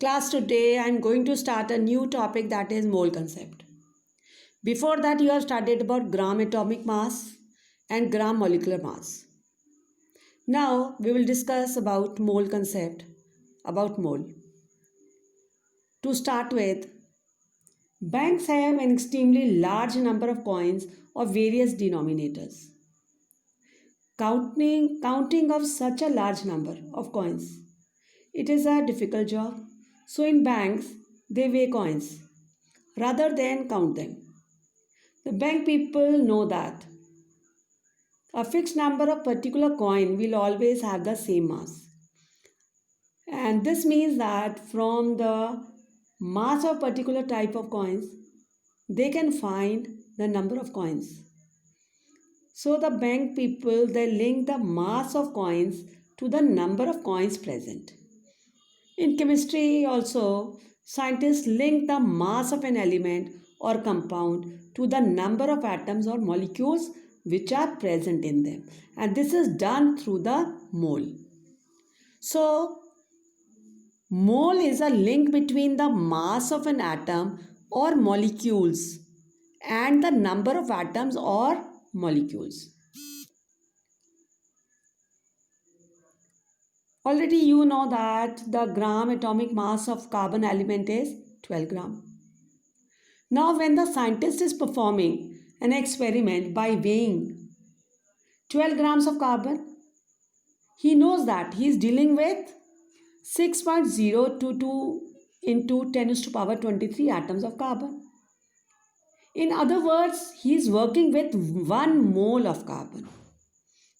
Class, today I am going to start a new topic, that is mole concept. Before that you have studied about gram atomic mass and gram molecular mass. Now we will discuss about mole concept, about mole. To start with, banks have an extremely large number of coins of various denominators. Counting of such a large number of coins, it is a difficult job. So in banks, they weigh coins rather than count them. The bank people know that a fixed number of particular coin will always have the same mass. And this means that from the mass of particular type of coins, they can find the number of coins. So the bank people, they link the mass of coins to the number of coins present. In chemistry also, scientists link the mass of an element or compound to the number of atoms or molecules which are present in them, and this is done through the mole. So mole is a link between the mass of an atom or molecules and the number of atoms or molecules. Already you know that the gram atomic mass of carbon element is 12 gram. Now when the scientist is performing an experiment by weighing 12 grams of carbon, he knows that he is dealing with 6.022 into 10 to the power 23 atoms of carbon. In other words, he is working with 1 mole of carbon.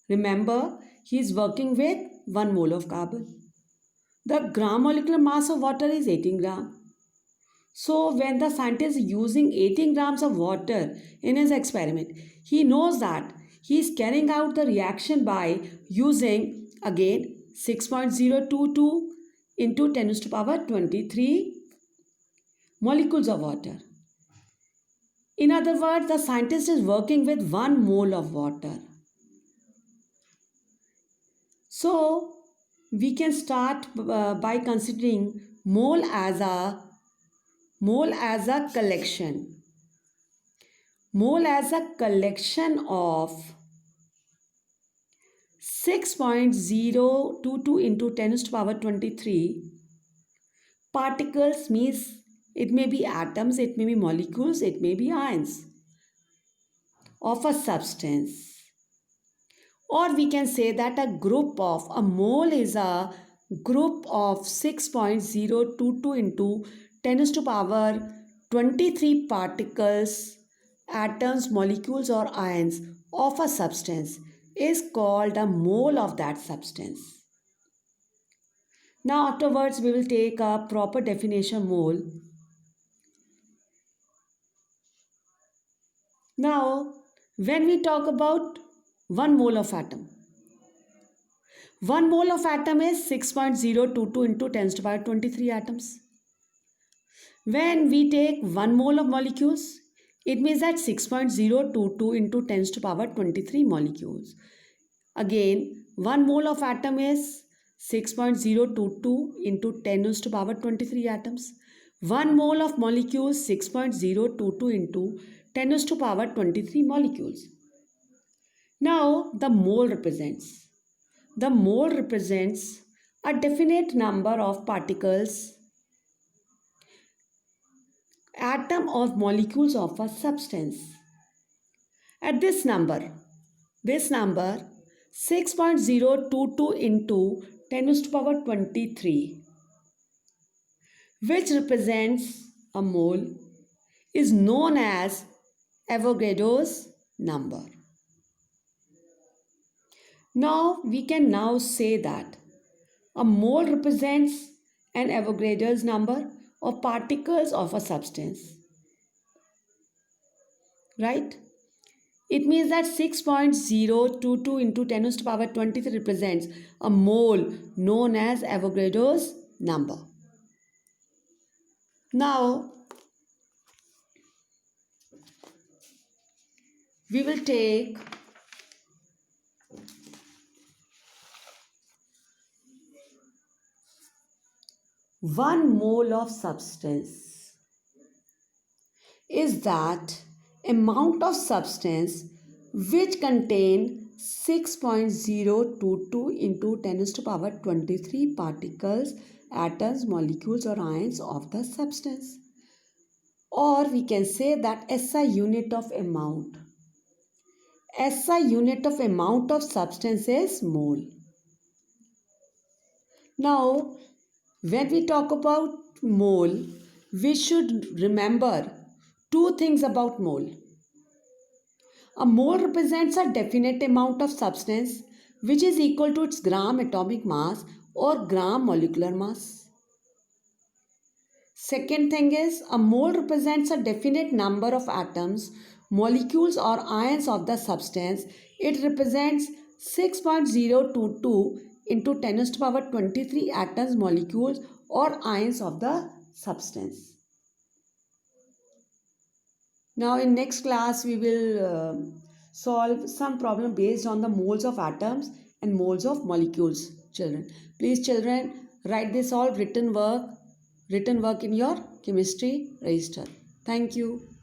Remember, he is working with 1 mole of carbon. The gram molecular mass of water is 18 gram. So when the scientist is using 18 grams of water in his experiment, he knows that he is carrying out the reaction by using again 6.022 into 10 to the power 23 molecules of water. In other words, the scientist is working with 1 mole of water. So we can start by considering mole as a collection. Mole as a collection of 6.022 into 10 to the power 23 particles, means it may be atoms, it may be molecules, it may be ions of a substance. Or we can say that a mole is a group of 6.022 into 10 to the power 23 particles, atoms, molecules or ions of a substance is called a mole of that substance. Now afterwards we will take a proper definition mole. Now when we talk about 1 mole of atom, 1 mole of atom is 6.022 into 10 to the power 23 atoms. When we take 1 mole of molecules, it means that 6.022 into 10 to the power 23 molecules. Again, 1 mole of atom is 6.022 into 10 to the power 23 atoms. 1 mole of molecules, 6.022 into 10 to the power 23 molecules. Now the mole represents a definite number of particles, atom or molecules of a substance. At this number 6.022 into 10 to the power 23, which represents a mole, is known as Avogadro's number. Now we can now say that a mole represents an Avogadro's number of particles of a substance, right? It means that 6.022 into 10 to the power 23 represents a mole known as Avogadro's number. Now we will take 1 mole of substance is that amount of substance which contain 6.022 into 10 to the power 23 particles, atoms, molecules or ions of the substance. Or we can say that SI unit of amount. SI unit of amount of substance is mole. Now, when we talk about mole, we should remember two things about mole. A mole represents a definite amount of substance which is equal to its gram atomic mass or gram molecular mass. Second thing is, a mole represents a definite number of atoms, molecules or ions of the substance. It represents 6.022 into 10 to the power 23 atoms, molecules or ions of the substance. Now in next class we will solve some problem based on the moles of atoms and moles of molecules, children. Please children, write this all written work in your chemistry register. Thank you.